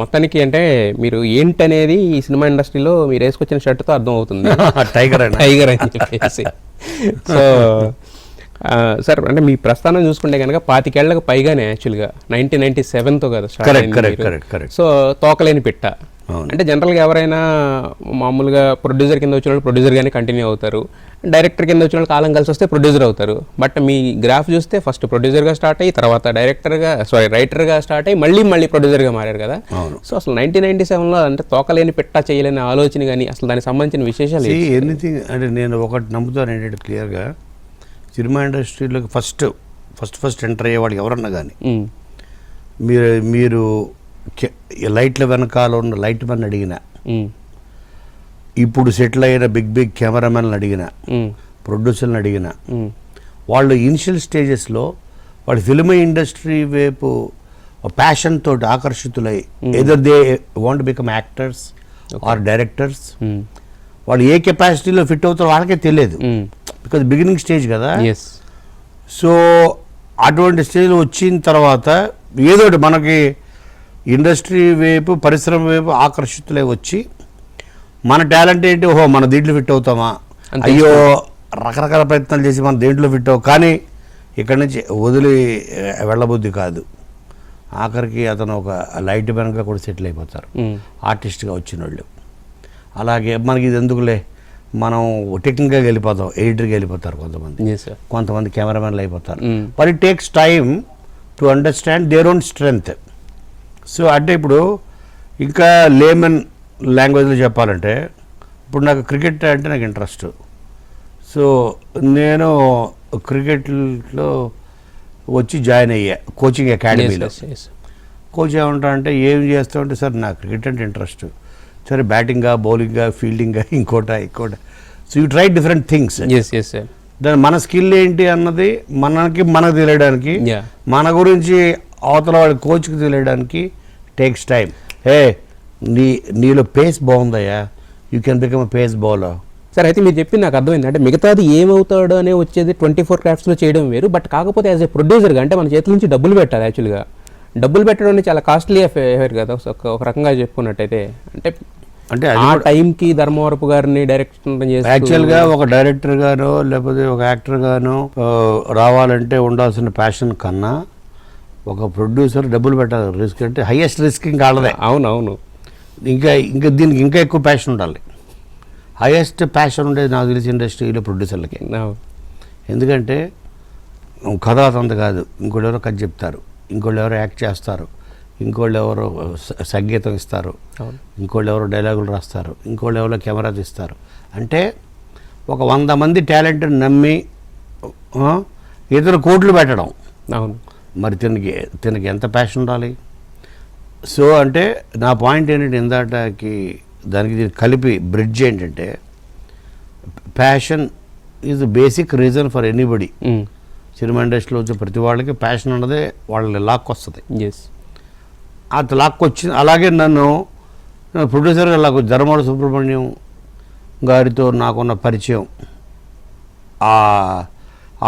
మొత్తానికి అంటే మీరు ఏంటనేది ఈ సినిమా ఇండస్ట్రీలో మీరు వేసుకొచ్చిన షర్ట్తో అర్థం అవుతుంది. టైగర్ అని చెప్పేసి. సో సార్ అంటే మీ ప్రస్థానం చూసుకుంటే కనుక 25 ఏళ్లకు పైగానే యాక్చువల్గా 1997తో కదా స్టార్ట్. సో తోకలేని పిట్ట అంటే జనరల్గా ఎవరైనా మామూలుగా ప్రొడ్యూసర్ కింద వచ్చిన వాళ్ళు ప్రొడ్యూసర్గానే కంటిన్యూ అవుతారు, డైరెక్టర్ కింద వచ్చిన వాళ్ళు కాలం కలిసి వస్తే ప్రొడ్యూసర్ అవుతారు. బట్ మీ గ్రాఫ్ చూస్తే ఫస్ట్ ప్రొడ్యూసర్గా స్టార్ట్ అయ్యి తర్వాత రైటర్గా స్టార్ట్ అయ్యి మళ్ళీ ప్రొడ్యూసర్గా మారారు కదా. సో అసలు 1997లో అంటే తోకలేని పిట్ట చేయలేని ఆలోచన కానీ అసలు దానికి సంబంధించిన విశేషాలు ఎనీథింగ్ అంటే నేను ఒకటి నమ్ముతాను ఏంటంటే క్లియర్గా సినిమా ఇండస్ట్రీలోకి ఫస్ట్ ఎంటర్ అయ్యే వాళ్ళకి ఎవరన్నా కానీ మీరు లైట్ల వెనకాల ఉన్న లైట్ మ్యాన్ అడిగిన, ఇప్పుడు సెటిల్ అయిన బిగ్ కెమెరామెన్లు అడిగిన, ప్రొడ్యూసర్లను అడిగిన, వాళ్ళు ఇనిషియల్ స్టేజెస్లో వాళ్ళు ఫిల్మ్ ఇండస్ట్రీ వైపు ప్యాషన్ తోటి ఆకర్షితులై either they want become actors or directors, వాళ్ళు ఏ కెపాసిటీలో ఫిట్ అవుతారో వాళ్ళకే తెలియదు, బికాజ్ బిగినింగ్ స్టేజ్ కదా. సో అటువంటి స్టేజ్లో వచ్చిన తర్వాత ఏదో మనకి ఇండస్ట్రీ వైపు పరిశ్రమ వైపు ఆకర్షితులై వచ్చి మన టాలెంట్ ఏంటి, ఓహో మన దీంట్లో ఫిట్ అవుతామా, అయ్యో రకరకాల ప్రయత్నాలు చేసి మన దేంట్లో ఫిట్ అవ్వ, కానీ ఇక్కడి నుంచి వదిలి వెళ్ళబుద్ధి కాదు. ఆఖరికి అతను ఒక లైట్ మ్యాన్గా కూడా సెటిల్ అయిపోతారు ఆర్టిస్ట్గా వచ్చిన వాళ్ళు. అలాగే మనకి ఇది ఎందుకులే, మనం టెక్నిక్గా వెళ్ళిపోతాం, ఎడిటర్గా వెళ్ళిపోతారు కొంతమంది కెమెరామెన్లు అయిపోతారు. But it takes time to understand their own strength. So అంటే ఇప్పుడు ఇంకా లేమన్ లాంగ్వేజ్లో చెప్పాలంటే ఇప్పుడు నాకు క్రికెట్ అంటే నాకు ఇంట్రెస్ట్. సో నేను క్రికెట్లో వచ్చి జాయిన్ అయ్యా కోచింగ్ అకాడమీలో. కోచ్ ఏమంటా అంటే ఏం చేస్తామంటే సార్ నాకు క్రికెట్ అంటే ఇంట్రెస్ట్, సరే బ్యాటింగా బౌలింగా ఫీల్డింగా ఇంకోట. So you try different things. దాని మన స్కిల్ ఏంటి అన్నది మనకు తెలియడానికి, మన గురించి అవతల వాడి కోచ్కి తెలియడానికి టేక్స్ టైం. నీలో పేస్ బాగుందయ్యా, you can become pace bowler. Sir అయితే మీరు చెప్పింది నాకు అర్థమైంది. అంటే మిగతాది ఏమవుతాడో అనే వచ్చేది 24 క్రాఫ్ట్స్లో చేయడం వేరు, బట్ కాకపోతే యాజ్ ఏ ప్రొడ్యూసర్గా అంటే మన చేతుల నుంచి డబ్బులు పెట్టాలి. యాక్చువల్గా డబ్బులు పెట్టడం చాలా కాస్ట్లీ అఫేర్ కదా ఒక రకంగా చెప్పుకున్నట్టయితే. అంటే ఆ టైంకి ధర్మవరపు గారిని డైరెక్షన్ చేసి యాక్చువల్గా ఒక డైరెక్టర్ గానో లేకపోతే ఒక యాక్టర్ గానో రావాలంటే ఉండాల్సిన ప్యాషన్ కన్నా ఒక ప్రొడ్యూసర్ డబ్బులు పెట్టాలి. రిస్క్ అంటే హైయెస్ట్ రిస్క్ ఇంకా వాళ్ళదే. అవునవును. ఇంకా దీనికి ఇంకా ఎక్కువ ప్యాషన్ ఉండాలి. హైయెస్ట్ ప్యాషన్ ఉండేది నాకు తెలిసి ఇండస్ట్రీలో ప్రొడ్యూసర్లకి. ఎందుకంటే కథ అతంత కాదు, ఇంకోళ్ళు ఎవరో కథ చెప్తారు, ఇంకోళ్ళు ఎవరో యాక్ట్ చేస్తారు, ఇంకోళ్ళు ఎవరో సంగీతం ఇస్తారు, ఇంకోళ్ళు ఎవరో డైలాగులు రాస్తారు, ఇంకోళ్ళు ఎవరో కెమెరా తీస్తారు. అంటే ఒక 100 మంది టాలెంట్ని నమ్మి ఇతర కోట్లు పెట్టడం. అవును. మరి తినకి ఎంత ప్యాషన్ ఉండాలి. సో అంటే నా పాయింట్ ఏంటంటే ఇందాటకి దానికి దీనికి కలిపి బ్రిడ్జ్ ఏంటంటే passion is the basic reason for anybody. Cinema ఇండస్ట్రీలో వచ్చే ప్రతి వాళ్ళకి ప్యాషన్ అన్నదే వాళ్ళని లాక్కొస్తుంది. అది లాక్కొచ్చి అలాగే నన్ను ప్రొడ్యూసర్గా నాకు ధర్మవరం సుబ్రహ్మణ్యం గారితో నాకున్న పరిచయం,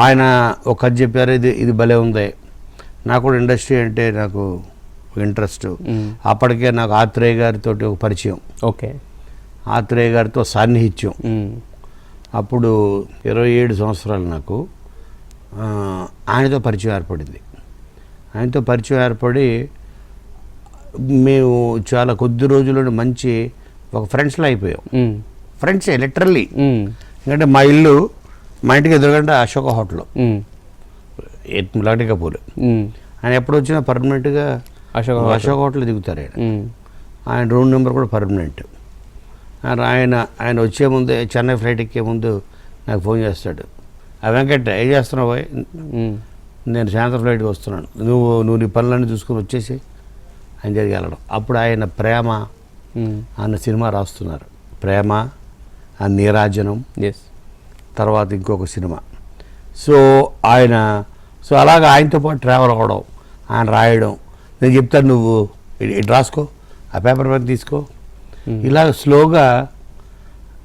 ఆయన ఒక కథ చెప్పారు, ఇది భలే ఉంది, నాకు కూడా ఇండస్ట్రీ అంటే నాకు ఇంట్రెస్ట్. అప్పటికే నాకు ఆత్రేయ గారితో ఒక పరిచయం, ఆత్రేయ గారితో సాన్నిహిత్యం. అప్పుడు 27 సంవత్సరాలు నాకు ఆయనతో పరిచయం ఏర్పడింది. ఆయనతో పరిచయం ఏర్పడి మేము చాలా కొద్ది రోజుల్లో మంచి ఒక ఫ్రెండ్స్లో అయిపోయాం. ఫ్రెండ్సే లిటరల్లీ. ఎందుకంటే మా ఇంటికి ఎదురుగంటే అశోక హోటల్ లాటికపూర్. ఆయన ఎప్పుడు వచ్చినా పర్మనెంట్గా అశోక హోటల్ దిగుతారు. ఆయన రూమ్ నెంబర్ కూడా పర్మనెంట్. ఆయన వచ్చే ముందే చెన్నై ఫ్లైట్ ఎక్కే ముందు నాకు ఫోన్ చేస్తాడు, వెంకట్ ఏం చేస్తున్నావు బాయ్, నేను సాయంత్రం ఫ్లైట్కి వస్తున్నాను, నువ్వు నీ పనులన్నీ చూసుకొని వచ్చేసి ఆయన జరిగి వెళ్ళడం. అప్పుడు ఆయన ప్రేమ అన్న సినిమా రాస్తున్నారు, ప్రేమ ఆ నీరాజనం, తర్వాత ఇంకొక సినిమా. సో అలాగా ఆయనతో పాటు ట్రావెల్ అవ్వడం, ఆయన రాయడం, నేను చెప్తాను నువ్వు ఇటు రాసుకో, ఆ పేపర్ పైన తీసుకో, ఇలా స్లోగా.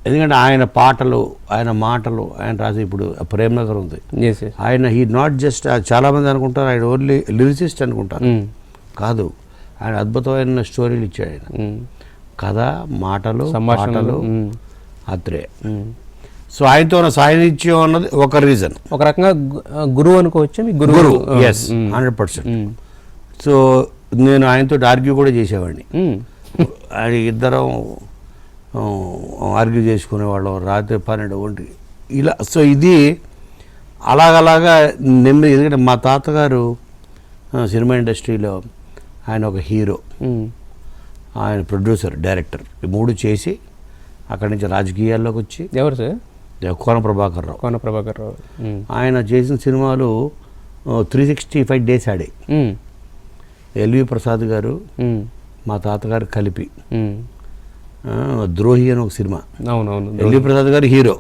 ఎందుకంటే ఆయన పాటలు, ఆయన మాటలు, ఆయన రాసి ఇప్పుడు ప్రేమ్ నగర్ ఉంది, ఆయన హీ నాట్ జస్ట్, చాలామంది అనుకుంటారు ఆయన ఓన్లీ లిరిసిస్ట్ అనుకుంటారు, కాదు, ఆయన అద్భుతమైన స్టోరీలు ఇచ్చాడు ఆయన. కథ, మాటలు, సంభాషణలు. అత్రే. సో ఆయనతో ఉన్న సాహిత్యం అన్నది ఒక రీజన్, ఒక రకంగా గురువు అనుకోవచ్చు. మీ గురువు. ఎస్, 100%. సో నేను ఆయనతో ఆర్గ్యూ కూడా చేసేవాడిని. ఆయన ఇద్దరం ఆర్గ్యూ చేసుకునేవాళ్ళం రాత్రి 12 ఒంటికి ఇలా. సో ఇది అలాగలాగా నెమ్మది. ఎందుకంటే మా తాతగారు సినిమా ఇండస్ట్రీలో ఆయన ఒక హీరో, ఆయన ప్రొడ్యూసర్, డైరెక్టర్, ఈ 3 చేసి అక్కడి నుంచి రాజకీయాల్లోకి వచ్చి. ఎవరు సార్? కోన ప్రభాకర్ రావు. ఆయన చేసిన సినిమాలు 365 డేస్ ఆడాయి. ఎల్వి ప్రసాద్ గారు, మా తాతగారు కలిపి ద్రోహి అని ఒక సినిమా. అవునవును. ఎల్వి ప్రసాద్ గారు హీరో,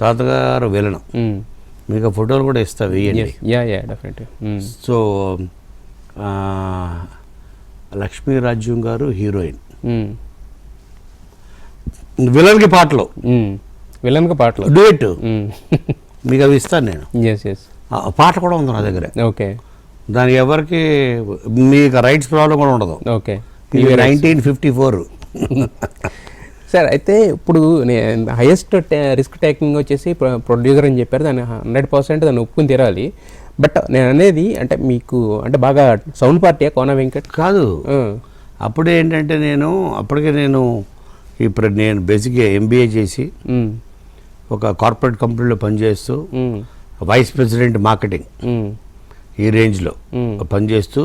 తాతగారు విలనం. మీకు ఫోటోలు కూడా ఇస్తా, వేయండి. సో లక్ష్మీ రాజ్యం గారు హీరోయిన్, విలన్కి పాటలు, డూయట్. మీకు అవి ఇస్తాను నేను. పాట కూడా ఉంది నా దగ్గర. ఓకే. దానికి ఎవరికి మీకు రైట్స్ ప్రాబ్లం కూడా ఉండదు. ఓకే. 1954. సార్, అయితే ఇప్పుడు హైయెస్ట్ రిస్క్ టేకింగ్ వచ్చేసి ప్రొడ్యూసర్ అని చెప్పారు. దాన్ని 100% దాన్ని ఒప్పుకుని తీరాలి. బట్ నేను అనేది అంటే మీకు అంటే బాగా సౌండ్ పార్టీయా కోన వెంకట్? కాదు, అప్పుడే ఏంటంటే అప్పటికే నేను బేసిక్గా MBA చేసి ఒక కార్పొరేట్ కంపెనీలో పనిచేస్తూ వైస్ ప్రెసిడెంట్ మార్కెటింగ్ ఈ రేంజ్లో పనిచేస్తూ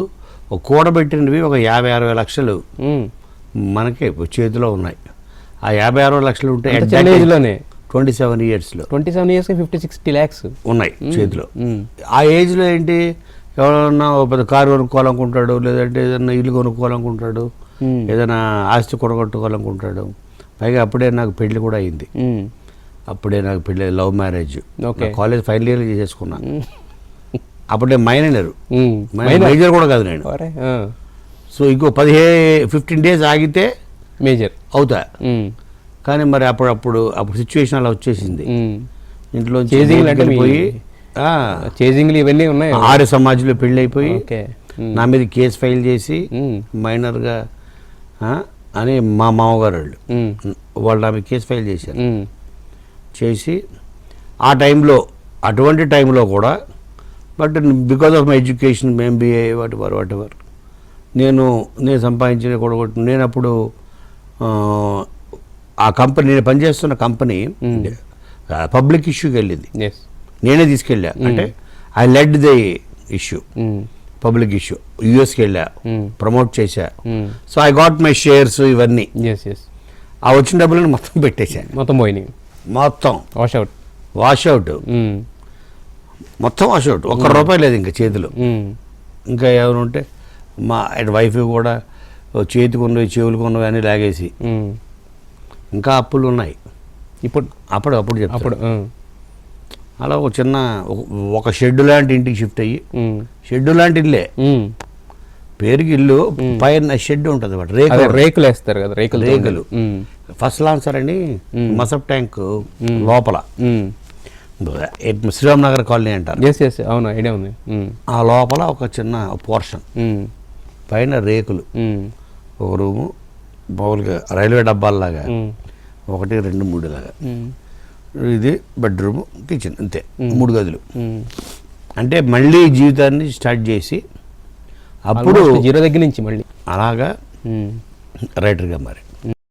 కూడబెట్టినవి ఒక 50-60 లక్షలు మనకి చేతిలో ఉన్నాయి. ఆ 50-60 లక్షలు ఉంటే 27 ఇయర్స్లో 50-60 lakhs ఉన్నాయి చేతిలో. ఆ ఏజ్లో ఏంటి, ఎవరన్నా ఒక పెద్ద కారు కొనుక్కోవాలనుకుంటాడు, లేదంటే ఏదైనా ఇల్లు కొనుక్కోవాలనుకుంటాడు, ఏదైనా ఆస్తి కొనగొట్టుకోవాలనుకుంటాడు. పైగా అప్పుడే నాకు పెళ్లి కూడా అయింది. అప్పుడే నాకు పెళ్ళి, love marriage. College final year చేసేసుకున్నాను. అప్పుడే మైనర్, మేజర్ కూడా కాదు నేను. సో ఇంకో 15 డేస్ ఆగితే మేజర్ అవుతా. కానీ మరి అప్పుడు సిచ్యువేషన్ అలా వచ్చేసింది. ఇంట్లో పోయి చేజింగ్లు ఇవన్నీ ఉన్నాయి. ఆర్య సమాజ్లో పెళ్ళి అయిపోయి నా మీద కేసు ఫైల్ చేసి మైనర్గా అని మా మామగారు వాళ్ళు నా మీద కేసు ఫైల్ చేశారు. చేసి ఆ టైంలో, అటువంటి టైంలో కూడా, but because of my education, MBA, what ever నేను సంపాదించిన కూడా నేను అప్పుడు ఆ కంపెనీ, నేను పనిచేస్తున్న కంపెనీ పబ్లిక్ ఇష్యూకి వెళ్ళింది. నేనే తీసుకెళ్ళా. అంటే I led the issue, public issue. యూఎస్కి వెళ్ళా, ప్రమోట్ చేశా. So I got my shares ఇవన్నీ. ఆ వచ్చిన డబ్బులను మొత్తం పెట్టేశాను. మొత్తం పోయినాయి. మొత్తం వాషౌట్ మొత్తం వాషౌట్. ₹1 లేదు ఇంకా చేతిలో. ఇంకా ఎవరు ఉంటే మా వైఫ్ కూడా చేతికి ఉన్నవి, చెవులకు ఉన్నవి అని లాగేసి, ఇంకా అప్పులు ఉన్నాయి. అప్పుడు చెప్తాడు. అలా ఒక చిన్న ఒక షెడ్ లాంటి ఇంటికి షిఫ్ట్ అయ్యి, షెడ్ లాంటి ఇల్లే, పేరుకి ఇల్లు, పైన షెడ్ ఉంటుంది, రేకులు వేస్తారు కదా, రేకులు. ఫస్ట్ లాన్సర్ అని మసప్ ట్యాంక్ లోపల, శ్రీరామ్ నగర్ కాలనీ అంటారు. అవును, ఐడియా ఉంది. ఆ లోపల ఒక చిన్న పోర్షన్, పైన రేకులు, ఒక రూము, మామూలుగా రైల్వే డబ్బాల్లాగా 1, 2, 3 లాగా. ఇది బెడ్రూమ్, కిచెన్, అంతే 3 గదులు. అంటే మళ్ళీ జీవితాన్ని స్టార్ట్ చేసి అప్పుడు 0 దగ్గర నుంచి మళ్ళీ అలాగా రైటర్గా మారి.